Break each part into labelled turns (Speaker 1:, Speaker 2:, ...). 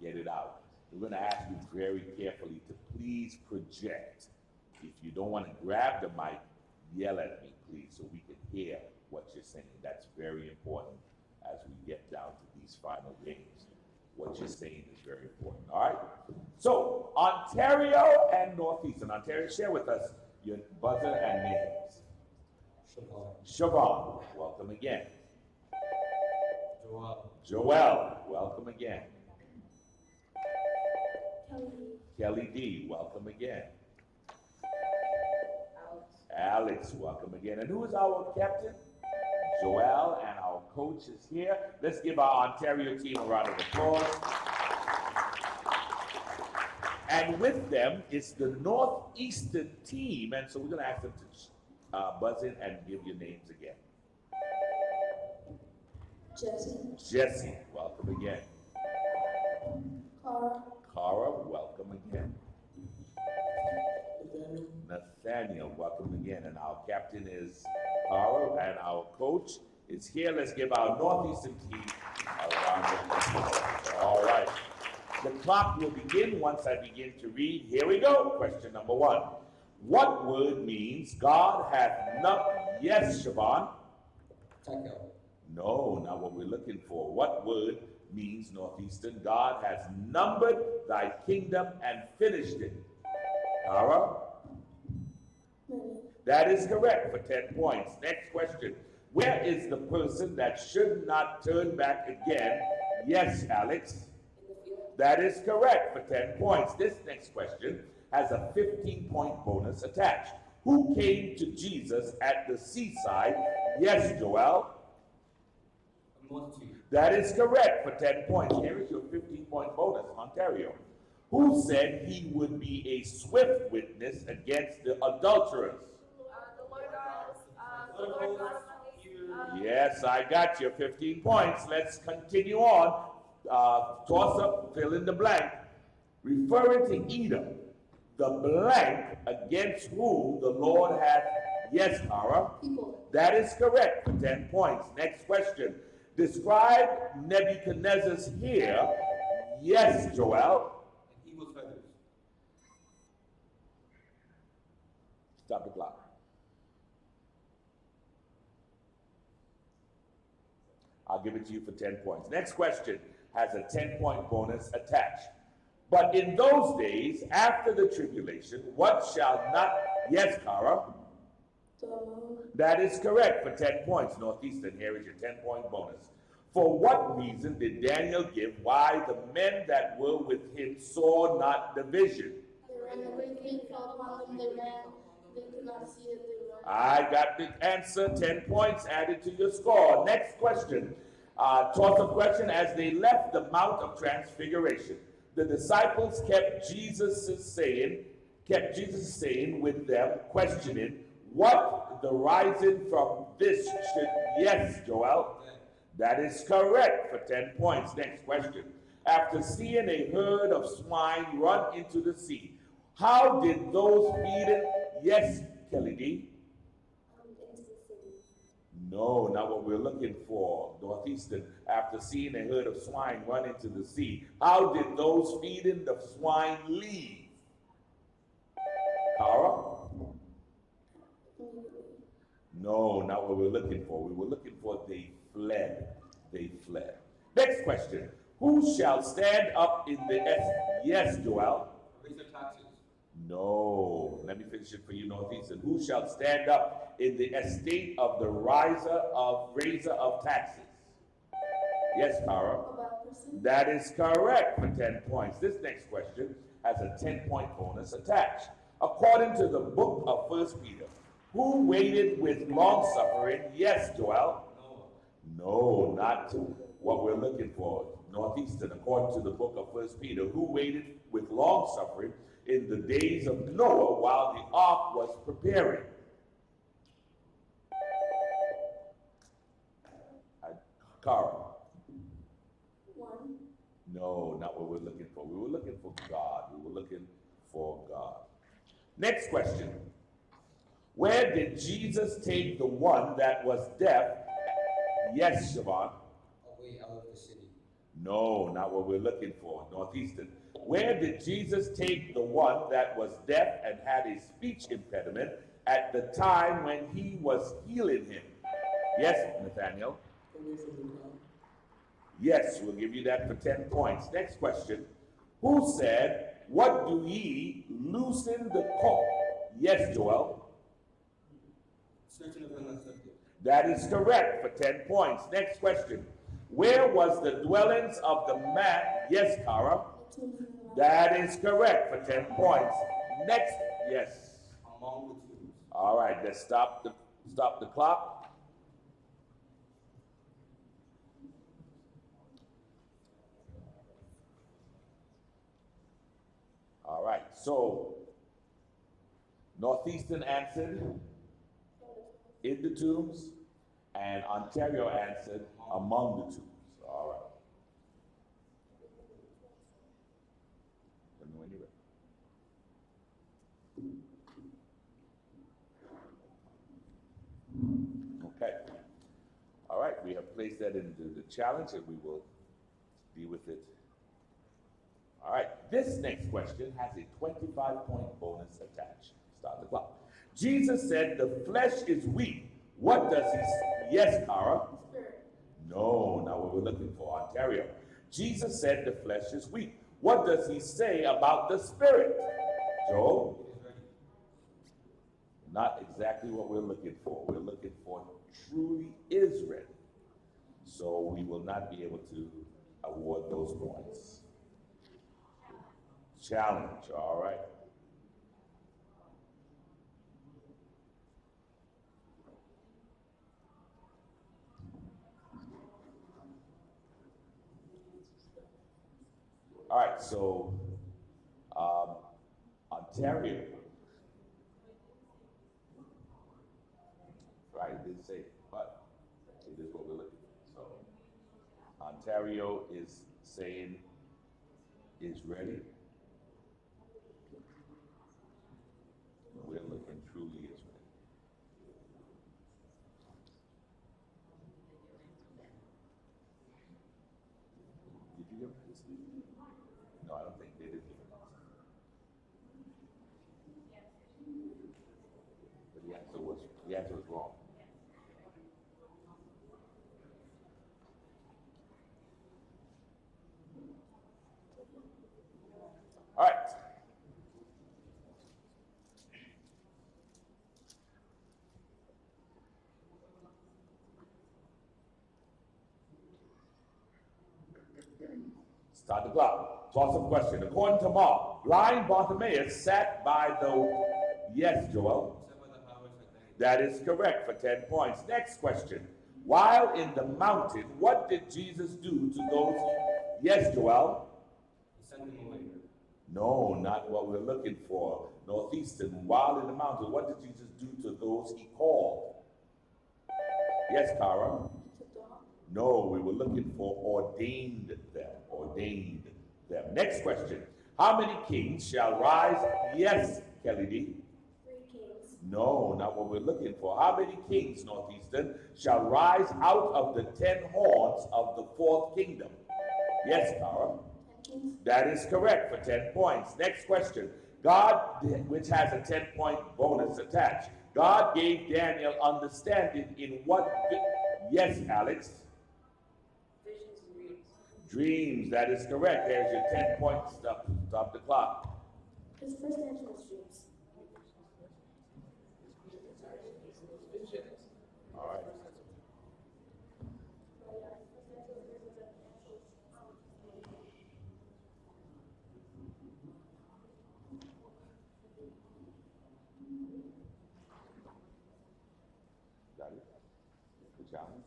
Speaker 1: get it out. We're going to ask you very carefully to please project. If you don't want to grab the mic, yell at me, please, so we can hear what you're saying. That's very important as we get down to these final games. What you're saying is very important. All right? So, Ontario and Northeastern. Ontario, share with us your buzzer and names. Siobhan, welcome again. Joel, welcome again. Kelly D, welcome again. Alex, welcome again. And who is our captain? Joel, and our coach is here. Let's give our Ontario team a round of applause. And with them is the Northeastern team. And so we're going to ask them to buzz in and give your names again. Jesse, welcome again. Cara, welcome again. Nathaniel, welcome again. And our captain is Cara, and our coach is here. Let's give our Northeastern team a round of applause. All right. The clock will begin once I begin to read. Here we go. Question number 1. What word means God hath yes, Siobhan? No, not what we're looking for. What word means, Northeastern, God has numbered thy kingdom and finished it? Cara? That is correct for 10 points. Next question. Where is the person that should not turn back again? Yes, Alex. That is correct for 10 points. This next question has a 15-point bonus attached. Who came to Jesus at the seaside? Yes, Joel. That is correct for 10 points. Here is your 15-point bonus, Ontario. Who said he would be a swift witness against the adulterers? Yes, I got you. 15 points. Let's continue on. Toss up, fill in the blank. Referring to Edom, the blank against whom the Lord hath, yes, Cara? That is correct for 10 points. Next question. Describe Nebuchadnezzar's hair. Yes, Joel.
Speaker 2: And eagle's feathers.
Speaker 1: Stop the clock. I'll give it to you for 10 points. Next question has a 10-point bonus attached. But in those days, after the tribulation, what shall not... Yes, Cara? That is correct for 10 points. Northeastern, here is your 10-point bonus. For what reason did Daniel give why the men that were with him saw not the vision? I got the answer. 10 points added to your score. Next question. Toss-up question. As they left the Mount of Transfiguration, the disciples kept Jesus saying with them, questioning, what the rising from this should... Yes, Joel. That is correct for 10 points. Next question. After seeing a herd of swine run into the sea, how did those feeding... Yes, Kelly D. No, not what we're looking for, Northeastern. After seeing a herd of swine run into the sea, how did those feeding the swine leave? Cara? No, not what we're looking for. We were looking for they fled. They fled. Next question. Who shall stand up in the... Yes, Joel.
Speaker 2: Raise their taxes.
Speaker 1: No. Let me finish it for you, Northeastern. Who shall stand up in the estate of the raiser of taxes? Yes, Cara. That is correct for 10 points. This next question has a 10-point bonus attached. According to the book of 1 Peter, who waited with long suffering? Yes, Joel. No, not what we're looking for. Northeastern, according to the book of 1 Peter, who waited with long suffering in the days of Noah while the ark was preparing. Cara. No, not what we're looking for. We were looking for God. We were looking for God. Next question. Where did Jesus take the one that was deaf? Yes, Siobhan.
Speaker 2: Away out of the city.
Speaker 1: No, not what we're looking for. Northeastern. Where did Jesus take the one that was deaf and had a speech impediment at the time when he was healing him? Yes, Nathaniel. Yes, we'll give you that for 10 points. Next question. Who said, "What do ye loosen the colt?" Yes, Joel.
Speaker 2: Certain of them are subject.
Speaker 1: That is correct for 10 points. Next question. Where was the dwellings of the man? Yes, Kara. That is correct for 10 points. Next, yes.
Speaker 2: Among the tombs.
Speaker 1: All right, let's stop the clock. All right, so Northeastern answered in the tombs, and Ontario answered among the tombs. All right. Let me know when you're ready. Okay. All right, we have placed that into the challenge, and we will deal with it. All right, this next question has a 25-point bonus attached. Start the clock. Jesus said the flesh is weak. What does he say? Yes, Cara. No, not what we're looking for. Ontario. Jesus said the flesh is weak. What does he say about the spirit? Joel? Not exactly what we're looking for. We're looking for truly is ready. So we will not be able to award those points. Challenge, all right. All right, so Ontario. Right, it didn't say, but it is what we're looking for. So Ontario is saying is ready. We're looking truly is ready. Did you give it this? No, I don't think they did give it. But the answer was wrong. All right. Start the clock. Toss-up question. According to Mark, blind Bartimaeus sat by the... Yes, Joel. That is correct for 10 points. Next question. While in the mountain, what did Jesus do to those... Yes, Joel.
Speaker 2: He sent them away.
Speaker 1: No, not what we're looking for. Northeastern, while in the mountain, what did Jesus do to those he called? Yes, Cara. No, we were looking for ordained them. Ordained them. Next question. How many kings shall rise? Yes, Kelly D.
Speaker 3: 3 kings.
Speaker 1: No, not what we're looking for. How many kings, Northeastern, shall rise out of the 10 horns of the 4th kingdom? Yes, Cara.
Speaker 3: 10 kings.
Speaker 1: That is correct for 10 points. Next question. God, which has a 10-point bonus attached. God gave Daniel understanding in what... Yes, Alex.
Speaker 3: Visions and dreams.
Speaker 1: Dreams, that is correct. There's your 10 points. Stop the clock.
Speaker 3: His first answer was dreams.
Speaker 1: All right. Got it? The challenge?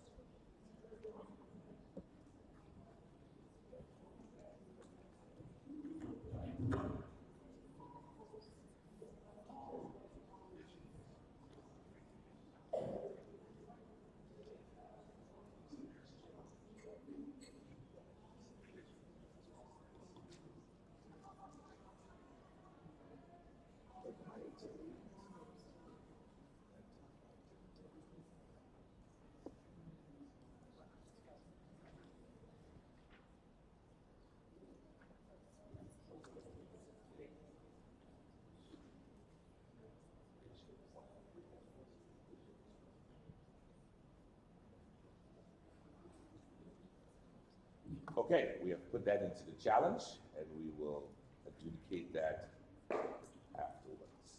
Speaker 1: Okay, we have put that into the challenge, and we will adjudicate that afterwards.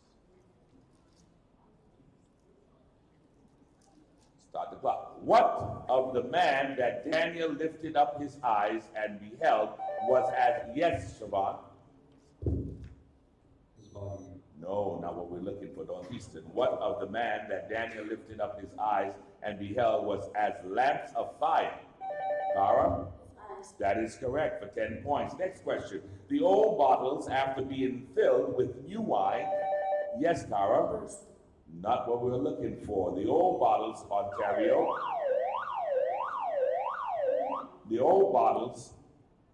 Speaker 1: Start the clock. What of the man that Daniel lifted up his eyes and beheld was as, yes, Siobhan?
Speaker 2: His body.
Speaker 1: No, not what we're looking for, Northeastern. What of the man that Daniel lifted up his eyes and beheld was as lamps of fire? Cara?
Speaker 3: Eyes.
Speaker 1: That is correct for 10 points. Next question. The old bottles, after being filled with new wine, yes, Cara?
Speaker 3: Burst.
Speaker 1: Not what we're looking for. The old bottles, Ontario. The old bottles,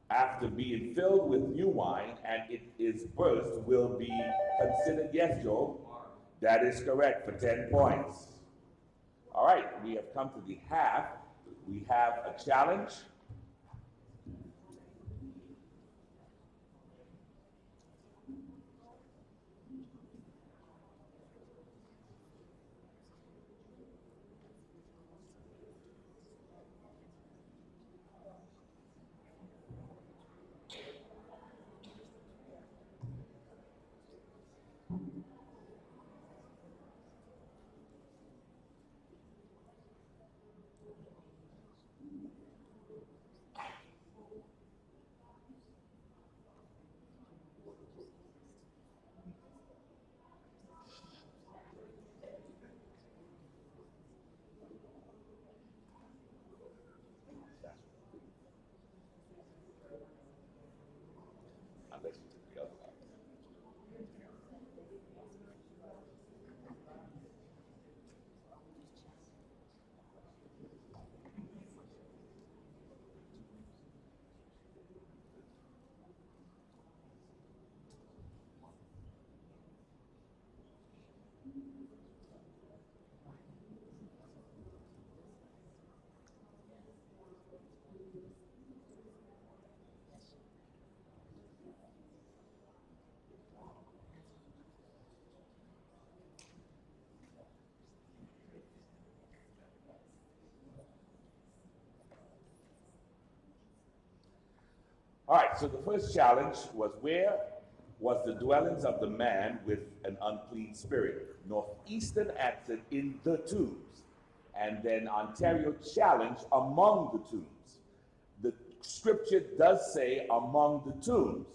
Speaker 1: after being filled with new wine and it is burst, will be considered, yes, Joe? That is correct for 10 points. All right, we have come to the half. We have a challenge. Unless you took the other one. All right, so the first challenge was, where was the dwellings of the man with an unclean spirit? Northeastern answered, in the tombs. And then Ontario challenged, among the tombs. The scripture does say among the tombs,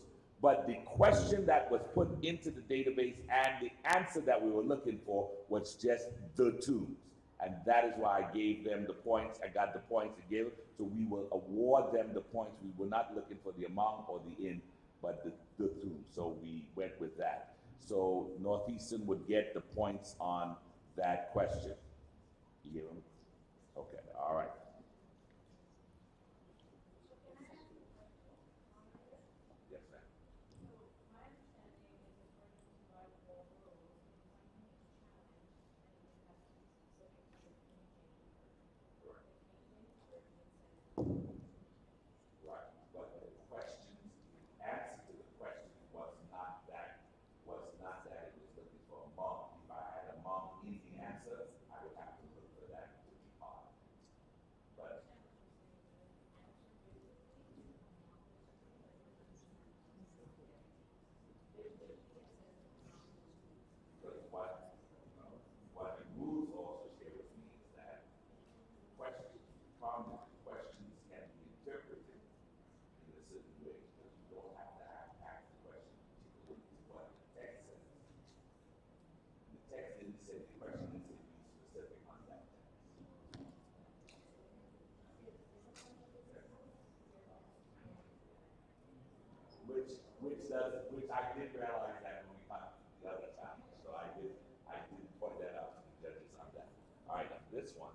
Speaker 1: but the question that was put into the database and the answer that we were looking for was just the tombs. And that is why I gave them the points. I got the points to give, so we will award them the points. We were not looking for the among or the in, but the tomb. So we went with that. So Northeastern would get the points on that question. You hear them? Okay, all right. Yes, ma'am. Right, but the questions, the answer to the question was not that it was looking for among. If I had among in the answer, I would have to look for that to be part. But but what the rules also share with me is that questions, common questions can be interpreted in a certain way, but you don't have to ask the question particularly to what the text says. The text didn't say the question, it said be specific on that text. Which I did realize that when we talked the other time, so I did point that out to the judges on that. All right, this one.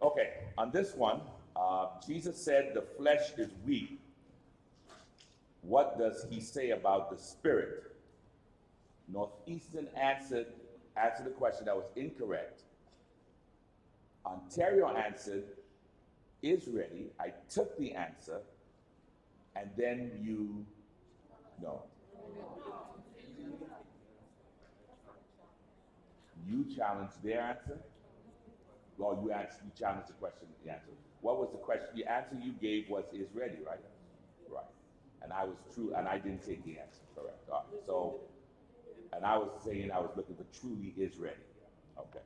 Speaker 1: Okay, on this one, Jesus said the flesh is weak. What does he say about the spirit? Northeastern answered the question that was incorrect. Ontario answered is ready. I took the answer, and then you no. You challenged their answer. Well, you challenged the question, the answer. What was the question? The answer you gave was is ready, right? Right. And I was true, and I didn't take the answer, correct. All right. So, and I was saying I was looking for truly is ready. Okay.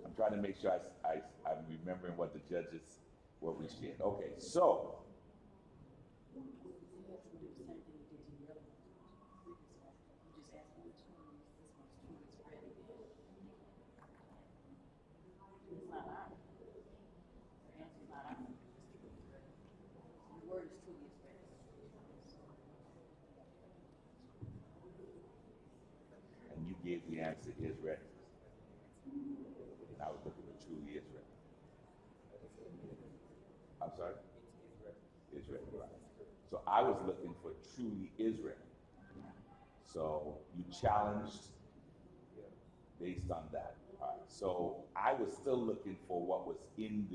Speaker 1: I'm trying to make sure I'm remembering what the judges, what we shared. Okay, so. And you gave the answer is ready. And I was looking for truly is ready. I'm sorry? Is ready, right. So I was looking for truly is ready. So you challenged based on that. All right. So I was still looking for what was in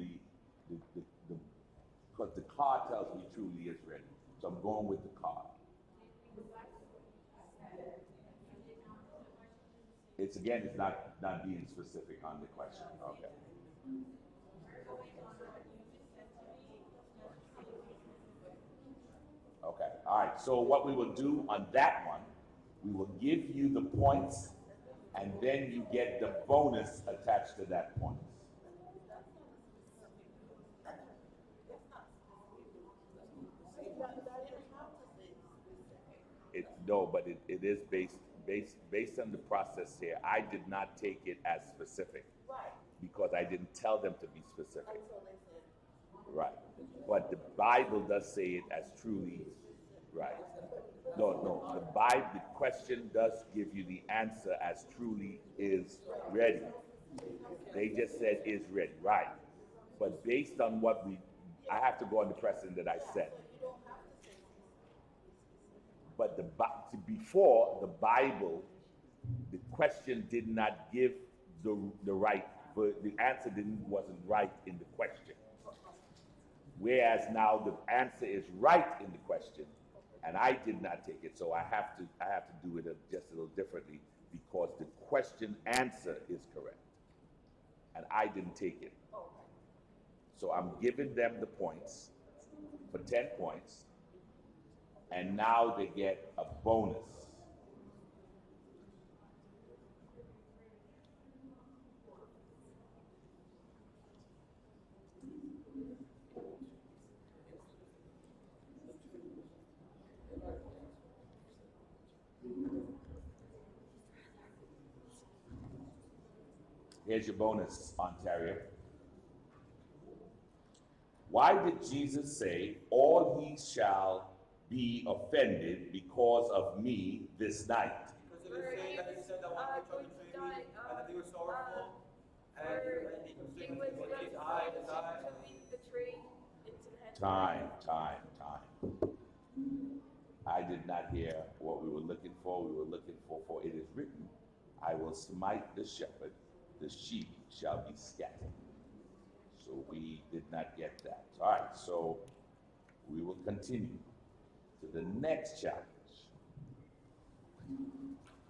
Speaker 1: because the card tells me truly is ready. So I'm going with the card. It's not being specific on the question. Okay. Okay. All right. So what we will do on that one, we will give you the points, and then you get the bonus attached to that point. No, but it is based on the process here. I did not take it as specific because I didn't tell them to be specific. Right. But the Bible does say it as truly right. No. The question does give you the answer as truly is ready. They just said is ready, right? But based on I have to go on the precedent that I set. But before the Bible, the question did not give the right, but the answer wasn't right in the question. Whereas now the answer is right in the question, and I did not take it, so I have to do it just a little differently because the question answer is correct, and I didn't take it. So I'm giving them the points for 10 points, and now they get a bonus. Here's your bonus, Ontario. Why did Jesus say, all ye shall be offended because of me this night?
Speaker 2: Because it is saying that he said that one which shall betray me, and that they were sorrowful, and he considered his eye.
Speaker 1: Time. I did not hear what we were looking for. We were looking for it is written, I will smite the shepherd, the sheep shall be scattered. So we did not get that. All right, so we will continue to the next challenge.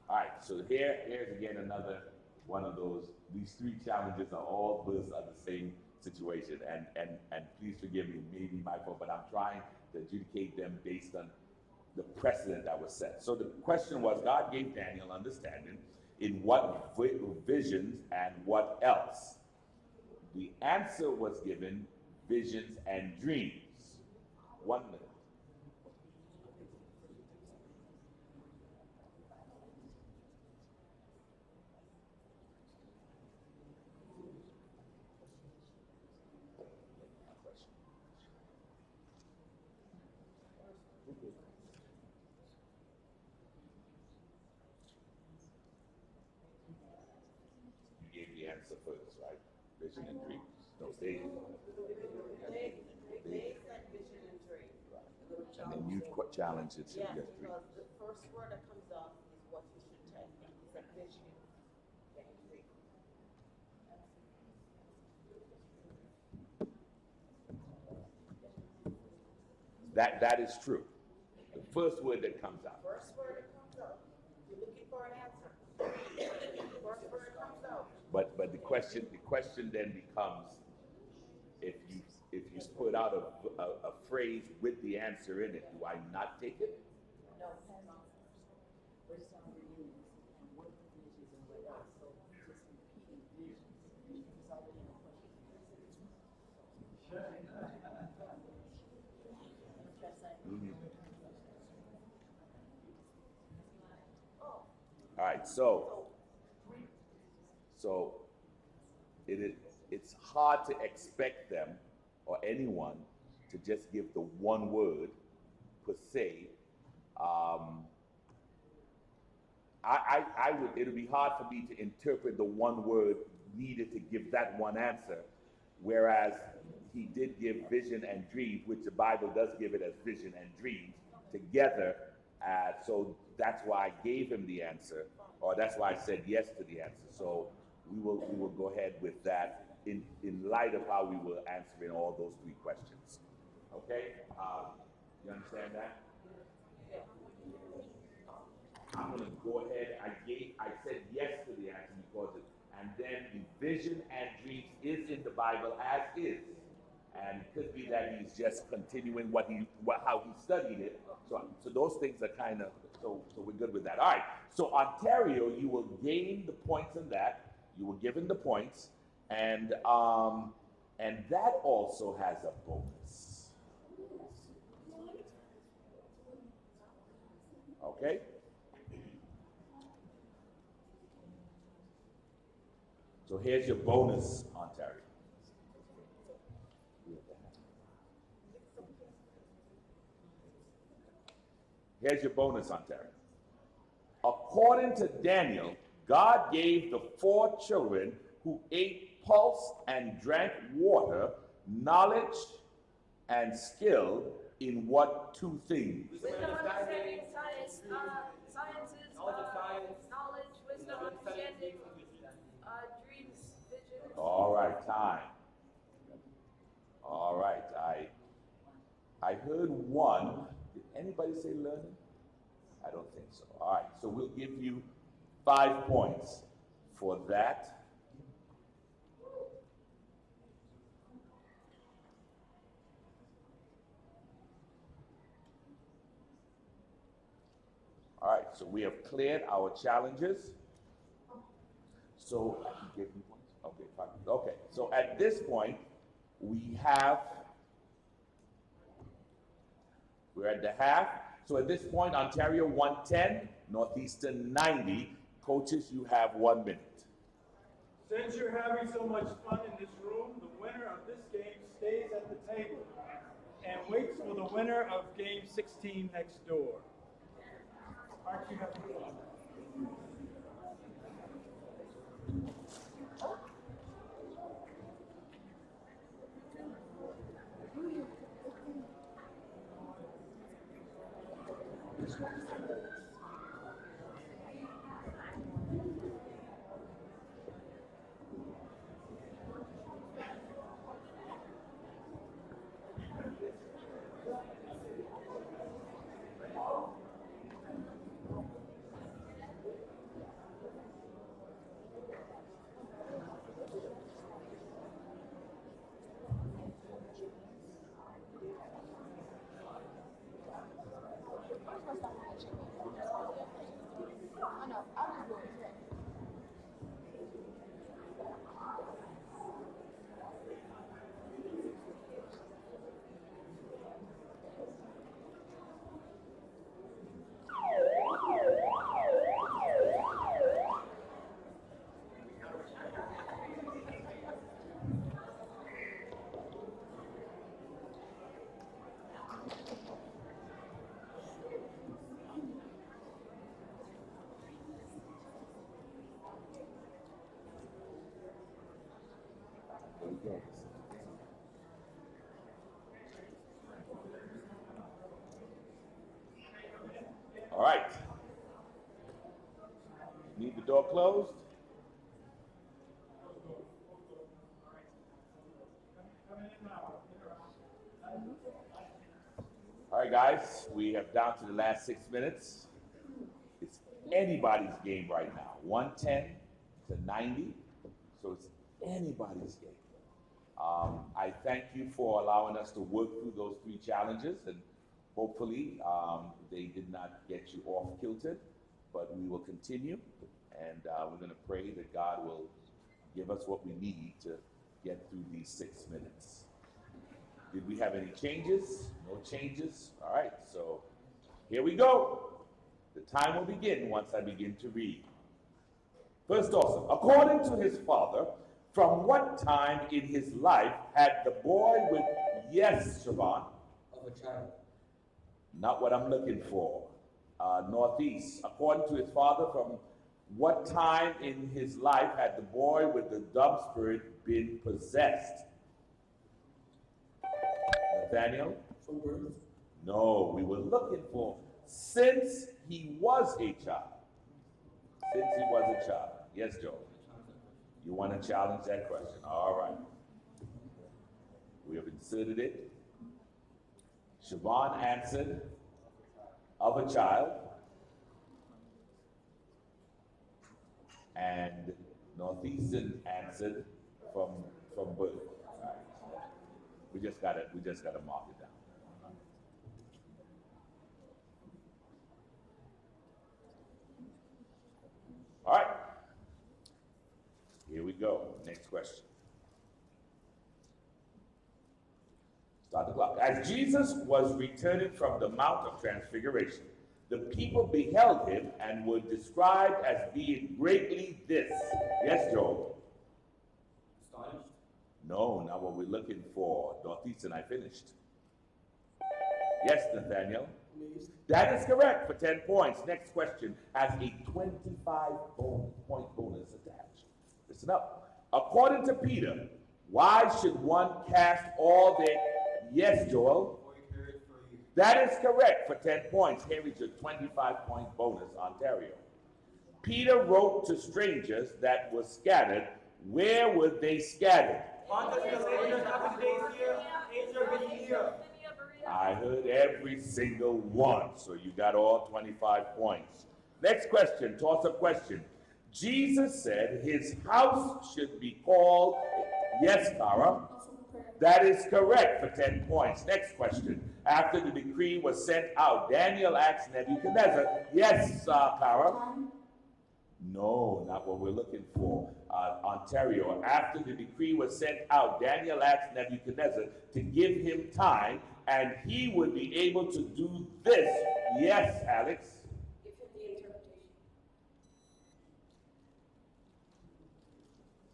Speaker 1: All right, so here's again another one of those. These three challenges are all of the same situation, and please forgive me, maybe my fault, but I'm trying to adjudicate them based on the precedent that was set. So the question was, God gave Daniel understanding in what visions and what else? The answer was given visions and dreams. 1 minute. You gave the answer. answer first, right? Vision and dreams. No, they.
Speaker 4: They said vision and dream.
Speaker 1: And then you challenge it to
Speaker 4: Yes,
Speaker 1: yes, dream.
Speaker 4: because the first word that comes up is what you should tell me. It's a vision and dream.
Speaker 1: That is true. The first word that comes out.
Speaker 4: First word that comes up, you're looking for an answer. First word comes out.
Speaker 1: But the question then becomes, if you put out a phrase with the answer in it, do I not take it?
Speaker 4: No.
Speaker 1: All right, so it's hard to expect them or anyone to just give the one word per se. It'll be hard for me to interpret the one word needed to give that one answer, whereas he did give vision and dreams, which the Bible does give it as vision and dreams together. So that's why I gave him the answer, or that's why I said yes to the answer. So we will go ahead with that in light of how we were answering all those three questions. Okay? You understand that? I'm going to go ahead. I said yes to the answer because and then the vision and dreams is in the Bible as is. And it could be that he's just continuing how he studied it. So those things are kind of, so we're good with that. All right. So Ontario, you will gain the points in that. You were given the points, and that also has a bonus. Okay. So here's your bonus, Ontario. Here's your bonus, Ontario. According to Daniel, God gave the 4 children who ate pulse and drank water knowledge and skill in what 2 things?
Speaker 2: Wisdom,
Speaker 3: Understanding, science, sciences, knowledge, wisdom, understanding, dreams, vision.
Speaker 1: All right, time. All right, I heard 1. Did anybody say learning? I don't think so. All right, so we'll give you 5 points for that. All right, so we have cleared our challenges. So, you gave me points? Okay, fine. Okay, so at this point, we're at the half. So at this point, Ontario 110, Northeastern 90. Coaches, you have 1 minute.
Speaker 5: Since you're having so much fun in this room, the winner of this game stays at the table and waits for the winner of game 16 next door. Aren't you having fun?
Speaker 1: All right. Need the door closed? All right, guys, we have down to the last 6 minutes. It's anybody's game right now, 110 to 90, so it's anybody's game. I thank you for allowing us to work through those 3 challenges, and hopefully they did not get you off kilter, but we will continue, and we're going to pray that God will give us what we need to get through these 6 minutes. Did we have any changes? No changes? All right, so here we go. The time will begin once I begin to read. First also, according to his father, from what time in his life had the boy with, yes, Siobhan?
Speaker 2: Of a child.
Speaker 1: Not what I'm looking for. Northeast, according to his father, from what time in his life had the boy with the dumb spirit been possessed? Nathaniel?
Speaker 2: From birth.
Speaker 1: No, we were looking for since he was a child. Since he was a child. Yes, Joe. You want to challenge that question? All right. We have inserted it. Siobhan answered, of a child. And Northeastern answered from birth. All right. We just gotta mark it down. All right. Here we go. Next question. Start the clock. As Jesus was returning from the Mount of Transfiguration, the people beheld him and were described as being greatly this. Yes, Joel?
Speaker 2: Astonished.
Speaker 1: No, not what we're looking for. Northeastern, I finished. Yes, Nathaniel?
Speaker 2: Amazed.
Speaker 1: That is correct for 10 points. Next question has a 25-point bonus attached. Listen up. According to Peter, why should one cast all their... Yes, Joel?
Speaker 2: For he cared for you.
Speaker 1: That is correct for 10 points. Here is your 25-point bonus, Ontario. Peter wrote to strangers that were scattered. Where were they scattered?
Speaker 2: On the Savior's happy days here, Asia here.
Speaker 1: I heard every single one, so you got all 25 points. Next question, toss-up question. Jesus said his house should be called, yes, Tara? That is correct for 10 points. Next question. After the decree was sent out, Daniel asked Nebuchadnezzar, yes, Tara? No, not what we're looking for. Ontario, after the decree was sent out, Daniel asked Nebuchadnezzar to give him time and he would be able to do this. Yes, Alex?
Speaker 3: Give him the interpretation.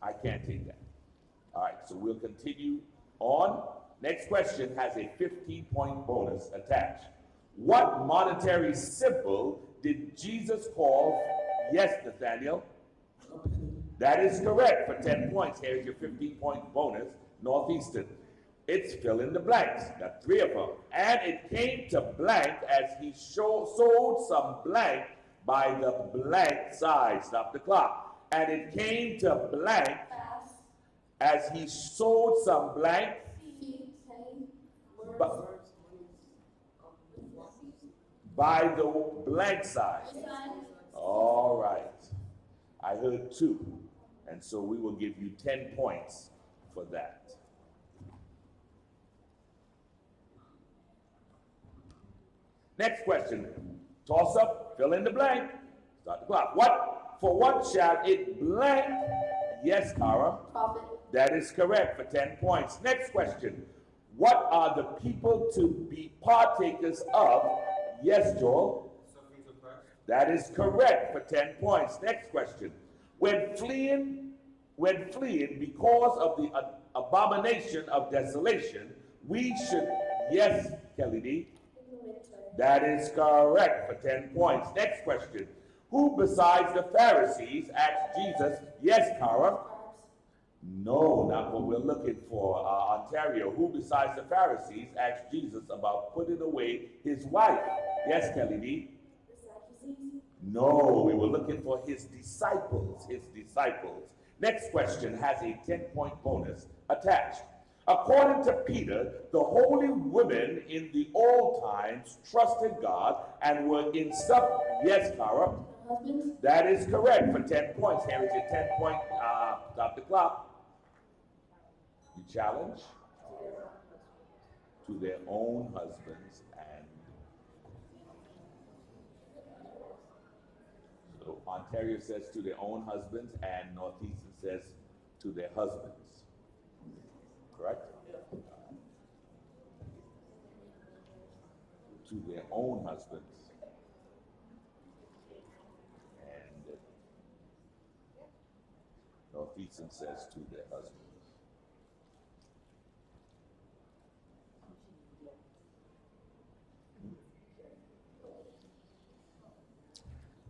Speaker 1: I can't take that. All right, so we'll continue on. Next question has a 15-point bonus attached. What monetary symbol did Jesus call? Yes, Nathaniel? That is correct for 10 points. Here's your 15-point bonus, Northeastern. It's fill in the blanks. Got 3 of them. And it came to blank as he sold some blank by the blank side. Stop the clock. And it came to blank as he sold some blank by the blank side. All right. I heard 2. And so we will give you 10 points for that. Next question. Toss up, fill in the blank. Start the clock. For what shall it blank? Yes, Tara.
Speaker 3: Prophet.
Speaker 1: That is correct for 10 points. Next question. What are the people to be partakers of? Yes, Joel.
Speaker 2: Sufferings of Christ.
Speaker 1: That is correct for 10 points. Next question. When fleeing because of the abomination of desolation, we should, yes, Kelly D. That is correct for 10 points. Next question. Who besides the Pharisees asked Jesus, yes, Kara? No, not what we're looking for. Ontario, who besides the Pharisees asked Jesus about putting away his wife? Yes, Kelly D.
Speaker 3: The Sadducees.
Speaker 1: No, we were looking for his disciples. His disciples. Next question has a 10-point bonus attached. According to Peter, the holy women in the old times trusted God and were in sub. Yes, Cara.
Speaker 3: Husbands.
Speaker 1: That is correct for 10 points. Here is your 10-point. Stop the clock. You challenge to their own husbands, and so Ontario says to their own husbands, and Northeastern says to their husbands. Correct? To their own husbands. And Northeastern says to their husbands.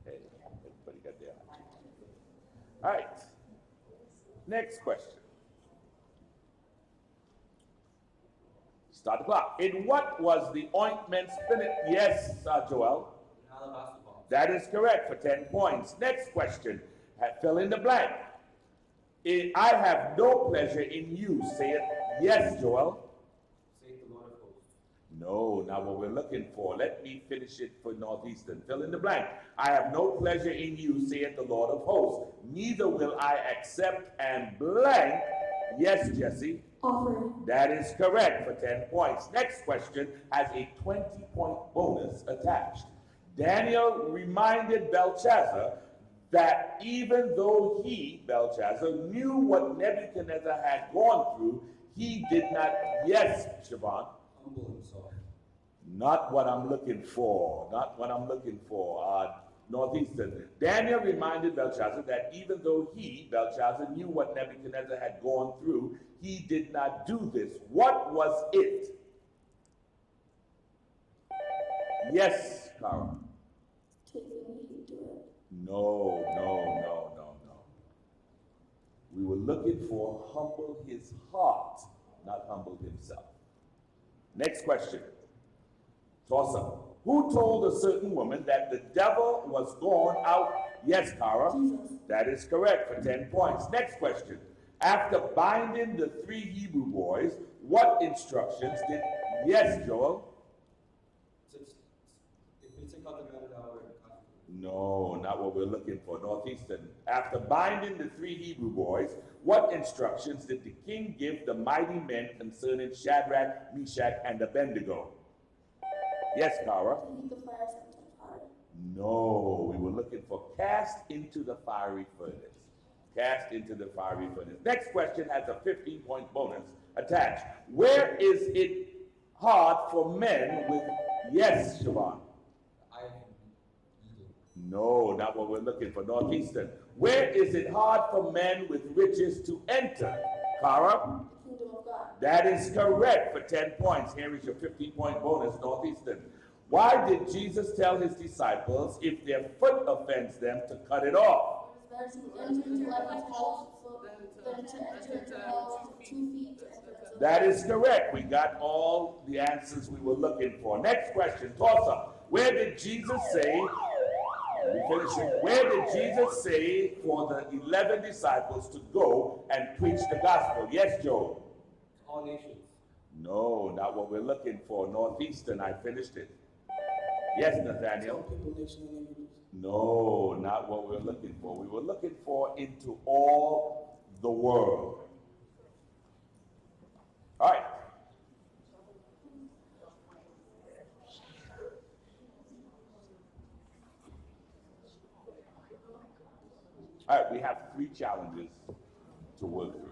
Speaker 1: Hey, everybody got their opportunity. All right. Next question. Start the clock. In what was the ointment spinach? Yes, Joel.
Speaker 2: Alabaster box.
Speaker 1: That is correct for 10 points. Next question. Fill in the blank. I have no pleasure in you. Say it. Yes, Joel.
Speaker 2: Say the Lord of hosts.
Speaker 1: No, not what we're looking for. Let me finish it for Northeastern. Fill in the blank. I have no pleasure in you, saith the Lord of hosts. Neither will I accept and blank. Yes, Jesse.
Speaker 3: Offering.
Speaker 1: That is correct for 10 points. Next question has a 20-point bonus attached. Daniel reminded Belshazzar that even though he, Belshazzar, knew what Nebuchadnezzar had gone through, he did not, yes, Siobhan,
Speaker 2: Humble himself.
Speaker 1: not what I'm looking for, not what I'm looking for. Northeastern. Daniel reminded Belshazzar that even though he, Belshazzar, knew what Nebuchadnezzar had gone through, he did not do this. What was it? Yes, Cara.
Speaker 3: Taking heed to it.
Speaker 1: No. We were looking for humble his heart, not humble himself. Next question. Toss up. Who told a certain woman that the devil was gone out? Yes, Cara.
Speaker 3: Jesus.
Speaker 1: That is correct for 10 points. Next question. After binding the 3 Hebrew boys, what instructions did? Yes, Joel.
Speaker 2: It's a covenant our.
Speaker 1: No, not what we're looking for. Northeastern. After binding the 3 Hebrew boys, what instructions did the king give the mighty men concerning Shadrach, Meshach, and Abednego? Yes, Cara.
Speaker 3: To heat the fire 7 times hotter.
Speaker 1: No, we were looking for cast into the fiery furnace. Cast into the fiery furnace. Next question has a 15-point bonus attached. Where is it hard for men with, yes, Siobhan? No, not what we're looking for. Northeastern. Where is it hard for men with riches to enter? Cara?
Speaker 3: The kingdom of God.
Speaker 1: That is correct for 10 points. Here is your 15-point bonus, Northeastern. Why did Jesus tell his disciples if their foot offends them to cut it off?
Speaker 3: It is better to enter into life with both than to enter into hell with 2 feet to enter into
Speaker 1: That is correct. We got all the answers we were looking for. Next question, toss up. Where did Jesus say, where did Jesus say for the 11 disciples to go and preach the gospel? Yes, Joe.
Speaker 2: All nations.
Speaker 1: No, not what we're looking for. Northeastern, I finished it. Yes, Nathaniel. No, not what we're looking for. We were looking for into all the world. All right. All right, we have 3 challenges to work through.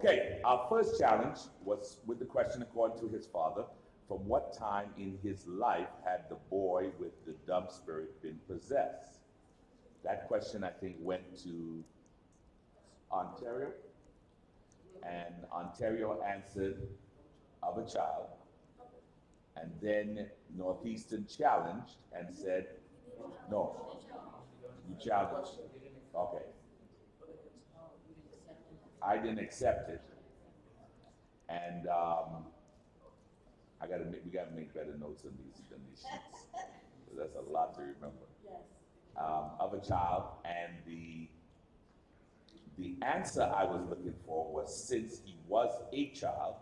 Speaker 1: Okay, our first challenge was with the question according to his father, from what time in his life had the boy with the dumb spirit been possessed? That question, I think, went to Ontario, and Ontario answered of a child, and then Northeastern challenged and said, no, you challenged. Okay. I didn't accept it, and we gotta make better notes than these sheets. That's a lot to remember. Of a child, and the answer I was looking for was, since he was a child.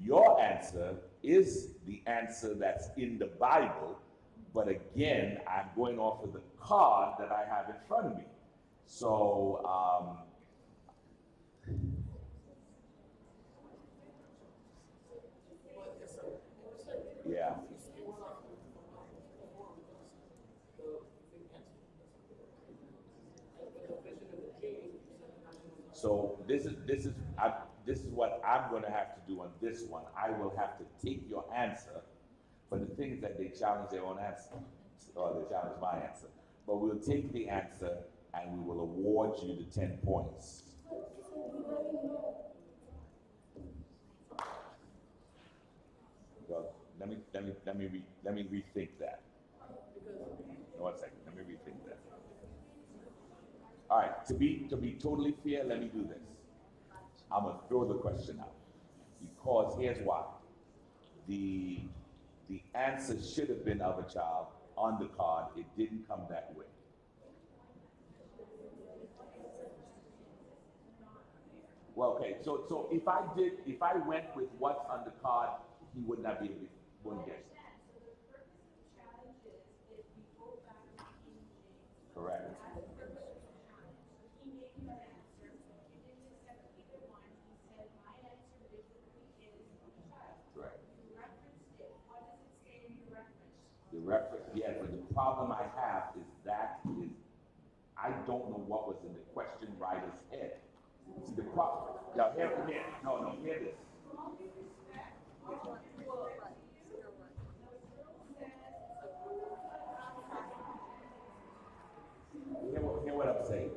Speaker 1: Your answer is the answer that's in the Bible, but again, I'm going off of the card that I have in front of me. So, yeah. So this is what I'm going to have to do on this one. I will have to take your answer, but the thing is that they challenge their own answer, or they challenge my answer. But we'll take the answer and we will award you the 10 points. Well, let me rethink that. One second. Let me rethink that. All right. To be totally fair, let me do this. I'm gonna throw the question out because here's why. The answer should have been of a child on the card. It didn't come that way. Well, okay. So if I went with what's on the card, he would not be able to, wouldn't get it. Correct. Correct. The reference, yeah, but the problem I have is I don't know what was in the question writer's head. See, the problem, now hear this. Hear what I'm saying.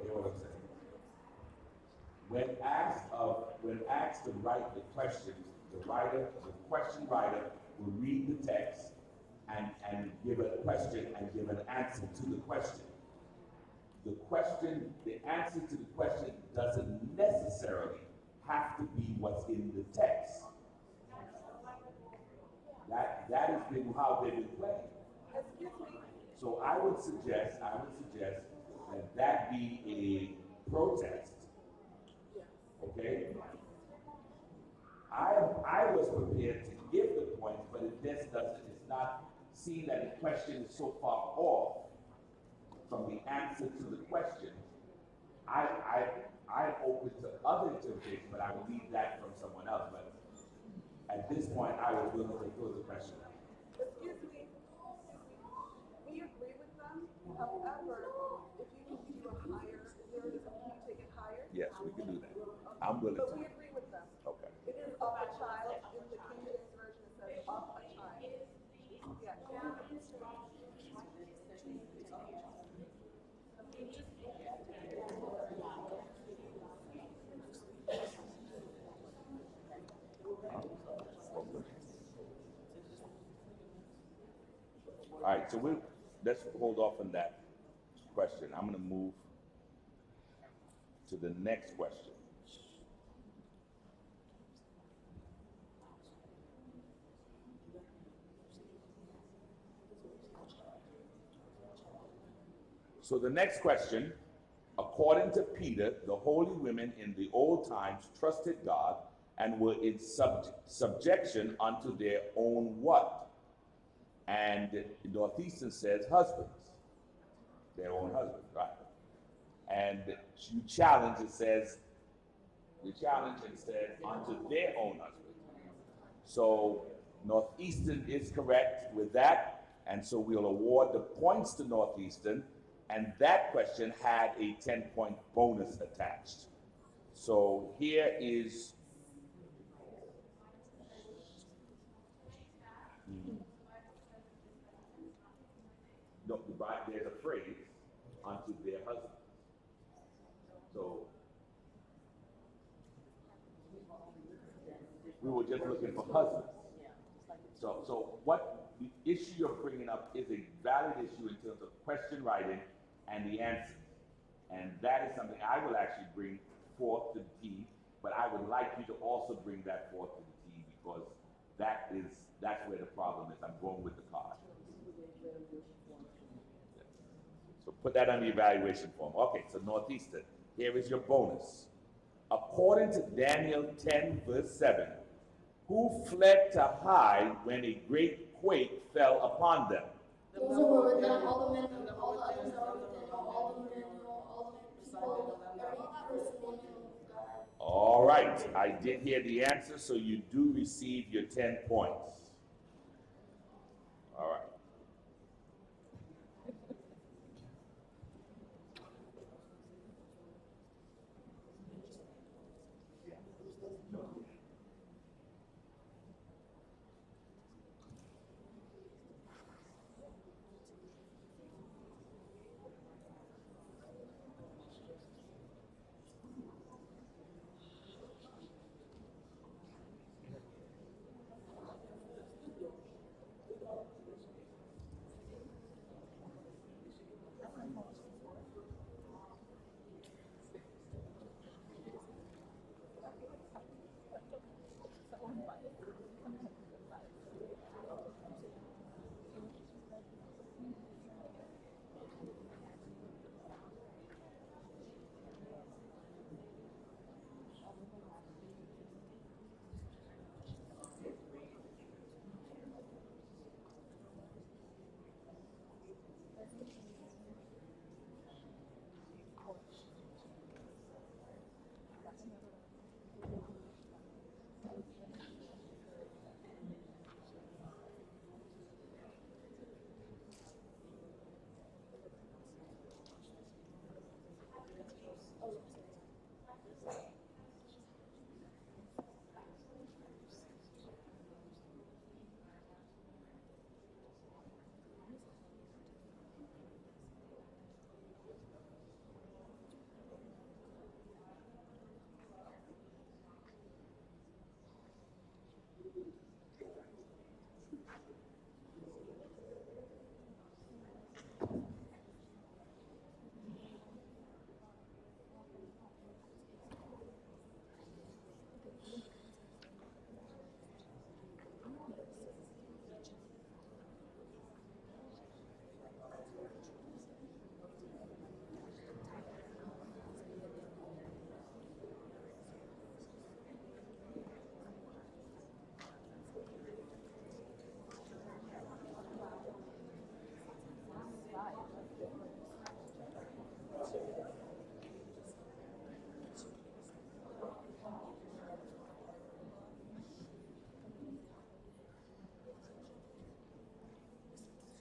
Speaker 1: When asked to write the questions, the question writer will read the text and give a question and give an answer to the question. The answer to the question doesn't necessarily have to be what's in the text. That has been how they've been playing. So I would suggest that be a protest. Okay? I was prepared to give the points, but it's not seen that the question is so far off from the answer to the question. I'm open to other interpretations, but I would leave that from someone else. But at this point, I was willing to throw the question out.
Speaker 6: Excuse me. We agree with them. However, if you can do a higher, can you take it higher?
Speaker 1: Yes, we can do that. I'm willing
Speaker 6: But
Speaker 1: to.
Speaker 6: we agree with them.
Speaker 1: Okay.
Speaker 6: It is of a child. In the King James Version, it says of a child. Yeah.
Speaker 1: All right, so let's hold off on that question. I'm going to move to the next question. So the next question, according to Peter, the holy women in the old times trusted God and were in subjection unto their own what? And Northeastern says husbands, their own husbands, right? And you challenge, it says unto their own husband. So Northeastern is correct with that, and so we'll award the points to Northeastern, and that question had a 10-point bonus attached. So here is no, there's a phrase unto their husbands. So we were just looking for husbands. So what the issue you're bringing up is a valid issue in terms of question writing and the answers. And that is something I will actually bring forth to the team, but I would like you to also bring that forth to the team because that's where the problem is. I'm going with the card. So put that on the evaluation form. Okay, so Northeastern, here is your bonus. According to Daniel 10, verse 7, who fled to hide when a great quake fell upon them?
Speaker 3: Those who were with them, all the men, all the others that were with them, all the men, all the people, every person in God.
Speaker 1: All right, I did hear the answer, so you do receive your 10 points. All right.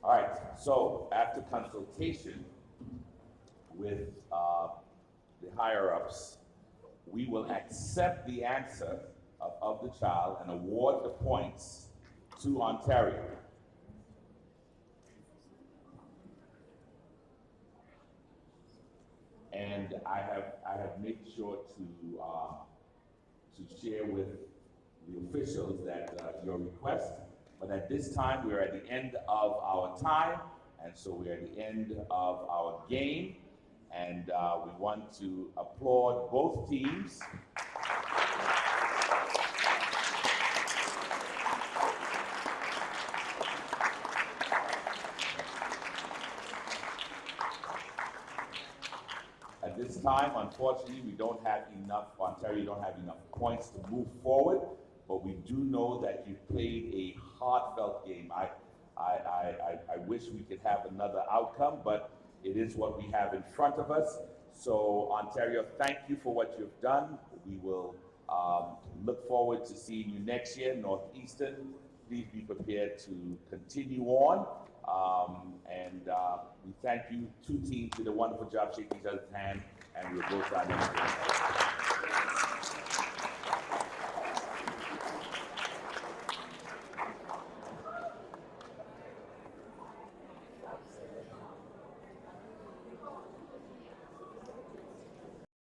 Speaker 1: All right, so after consultation with the higher-ups, we will accept the answer of the child and award the points to Ontario. And I have made sure to share with the officials that your request. But at this time, we're at the end of our time, and so we're at the end of our game, and we want to applaud both teams. At this time, unfortunately, we don't have enough, Ontario don't have enough points to move forward, but we do know that you played a heartfelt game. I wish we could have another outcome, but it is what we have in front of us. So, Ontario, thank you for what you've done. We will look forward to seeing you next year. Northeastern, please be prepared to continue on. We thank you. Two teams did a wonderful job shaking each other's hand, and we'll go to our next game.